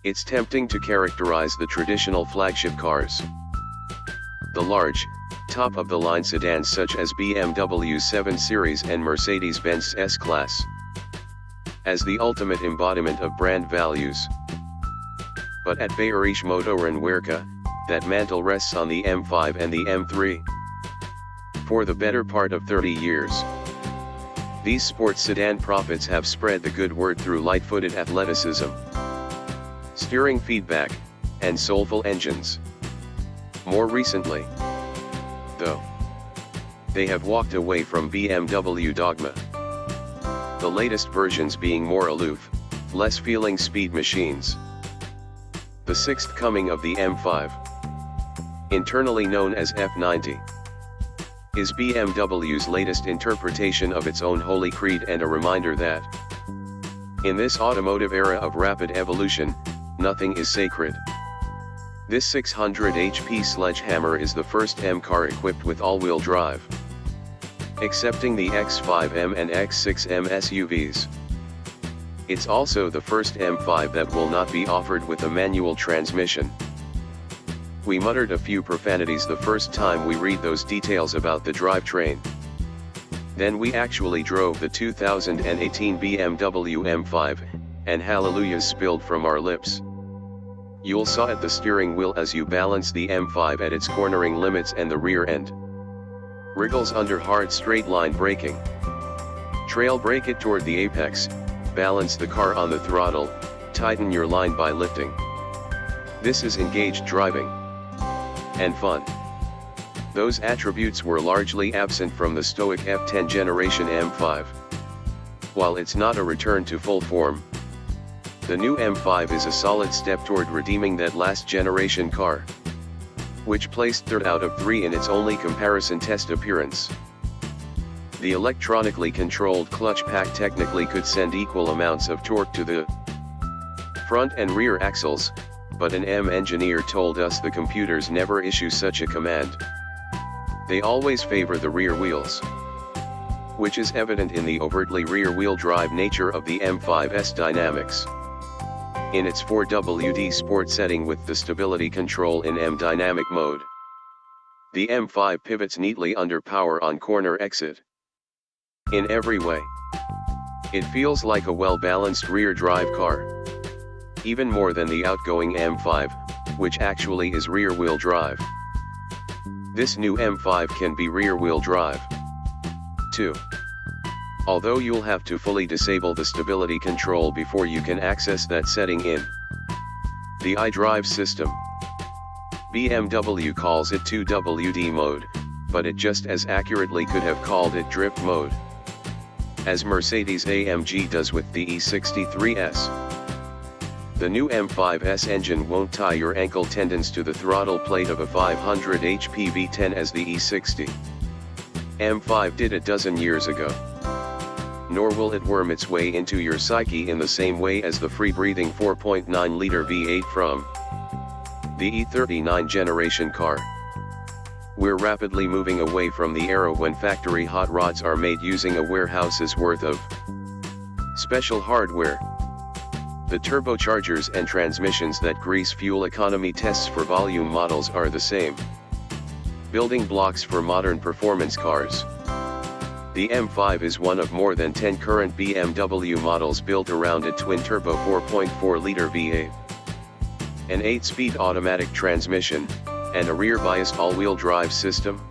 It's tempting to characterize the traditional flagship cars. The large, top-of-the-line sedans such as BMW 7 Series and Mercedes-Benz S-Class as the ultimate embodiment of brand values. But at VIII Motorenwerke, that mantle rests on the M5 and the M3. For the better part of 30 years, these sports sedan prophets have spread the good word through light-footed athleticism, steering feedback, and soulful engines. More recently, though, they have walked away from BMW dogma, the latest versions being more aloof, less feeling speed machines. The sixth coming of the M5, internally known as F90, is BMW's latest interpretation of its own holy creed and a reminder that, in this automotive era of rapid evolution, nothing is sacred. This 600 HP sledgehammer is the first M car equipped with all-wheel drive, excepting the X5M and X6M SUVs. It's also the first M5 that will not be offered with a manual transmission. We muttered a few profanities the first time we read those details about the drivetrain. Then we actually drove the 2018 BMW M5, and hallelujahs spilled from our lips. You'll saw at the steering wheel as you balance the M5 at its cornering limits and the rear end wriggles under hard straight line braking. Trail brake it toward the apex, balance the car on the throttle, tighten your line by lifting. This is engaged driving. And fun. Those attributes were largely absent from the stoic F10 generation M5. While it's not a return to full form, the new M5 is a solid step toward redeeming that last generation car, which placed third out of 3 in its only comparison test appearance. The electronically controlled clutch pack technically could send equal amounts of torque to the front and rear axles, but an M engineer told us the computers never issue such a command. They always favor the rear wheels, which is evident in the overtly rear-wheel drive nature of the M5's dynamics. In its 4WD Sport setting with the stability control in M dynamic mode, the M5 pivots neatly under power on corner exit. In every way, it feels like a well-balanced rear drive car. Even more than the outgoing M5, which actually is rear-wheel drive. This new M5 can be rear-wheel drive, too. Although you'll have to fully disable the stability control before you can access that setting in the iDrive system. BMW calls it 2WD mode, but it just as accurately could have called it drift mode, as Mercedes-AMG does with the E63S. The new M5's engine won't tie your ankle tendons to the throttle plate of a 500 HP V10 as the E60 M5 did a dozen years ago. Nor will it worm its way into your psyche in the same way as the free-breathing 4.9-liter V8 from the E39 generation car. We're rapidly moving away from the era when factory hot rods are made using a warehouse's worth of special hardware. The turbochargers and transmissions that grease fuel economy tests for volume models are the same building blocks for modern performance cars. The M5 is one of more than 10 current BMW models built around a twin-turbo 4.4-liter V8, an 8-speed automatic transmission, and a rear-biased all-wheel drive system.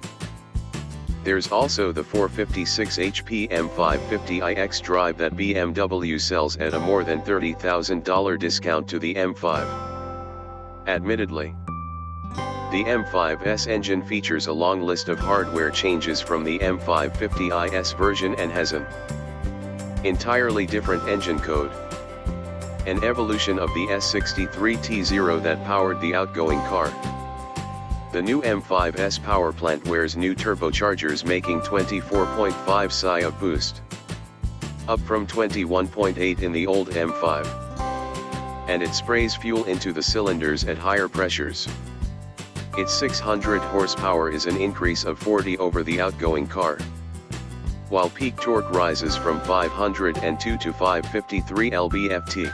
There's also the 456 HP M550i xDrive that BMW sells at a more than $30,000 discount to the M5. Admittedly, the M5's engine features a long list of hardware changes from the M550i's version and has an entirely different engine code, an evolution of the S63T0 that powered the outgoing car. The new M5's power plant wears new turbochargers making 24.5 psi of boost, up from 21.8 in the old M5. And it sprays fuel into the cylinders at higher pressures. Its 600 horsepower is an increase of 40 over the outgoing car, while peak torque rises from 502 to 553 lb-ft.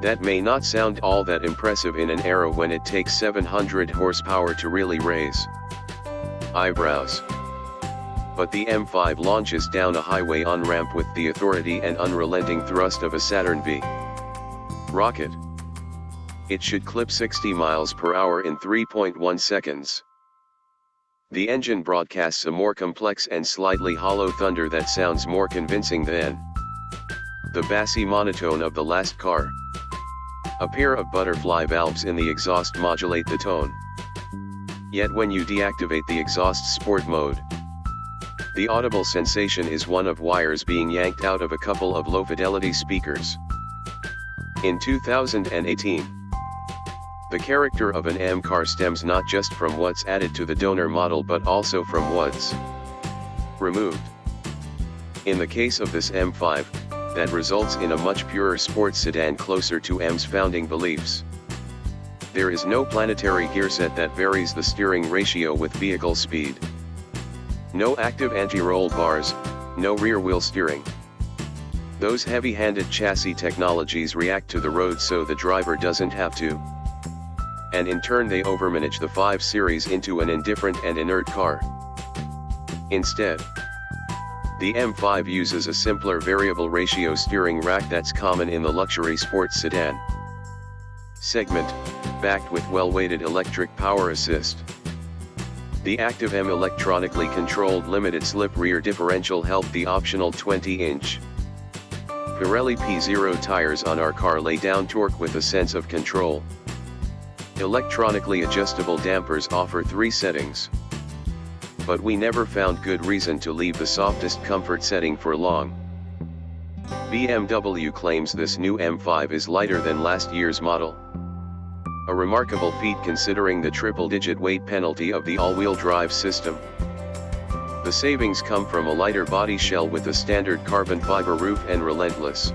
That may not sound all that impressive in an era when it takes 700 horsepower to really raise eyebrows. But the M5 launches down a highway on-ramp with the authority and unrelenting thrust of a Saturn V rocket. It should clip 60 miles per hour in 3.1 seconds. The engine broadcasts a more complex and slightly hollow thunder that sounds more convincing than the bassy monotone of the last car. A pair of butterfly valves in the exhaust modulate the tone. Yet when you deactivate the exhaust sport mode, the audible sensation is one of wires being yanked out of a couple of low-fidelity speakers. In 2018, the character of an M car stems not just from what's added to the donor model but also from what's removed. In the case of this M5, that results in a much purer sports sedan closer to M's founding beliefs. There is no planetary gearset that varies the steering ratio with vehicle speed. No active anti-roll bars, no rear-wheel steering. Those heavy-handed chassis technologies react to the road so the driver doesn't have to. And in turn they overmanage the 5 Series into an indifferent and inert car. Instead, the M5 uses a simpler variable ratio steering rack that's common in the luxury sports sedan segment, backed with well-weighted electric power assist. The Active M electronically controlled limited slip rear differential helped the optional 20-inch Pirelli P0 tires on our car lay down torque with a sense of control. Electronically adjustable dampers offer 3 settings. But we never found good reason to leave the softest comfort setting for long. BMW claims this new M5 is lighter than last year's model. A remarkable feat considering the triple-digit weight penalty of the all-wheel drive system. The savings come from a lighter body shell with a standard carbon fiber roof and relentless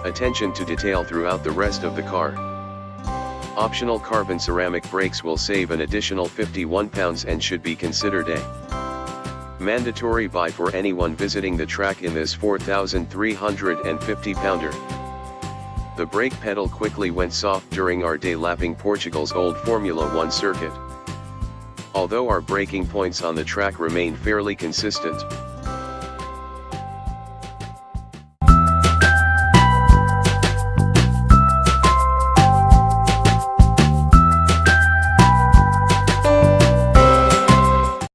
attention to detail throughout the rest of the car. Optional carbon ceramic brakes will save an additional 51 pounds and should be considered a mandatory buy for anyone visiting the track in this 4,350-pounder. The brake pedal quickly went soft during our day lapping Portugal's old Formula 1 circuit. Although our braking points on the track remain fairly consistent,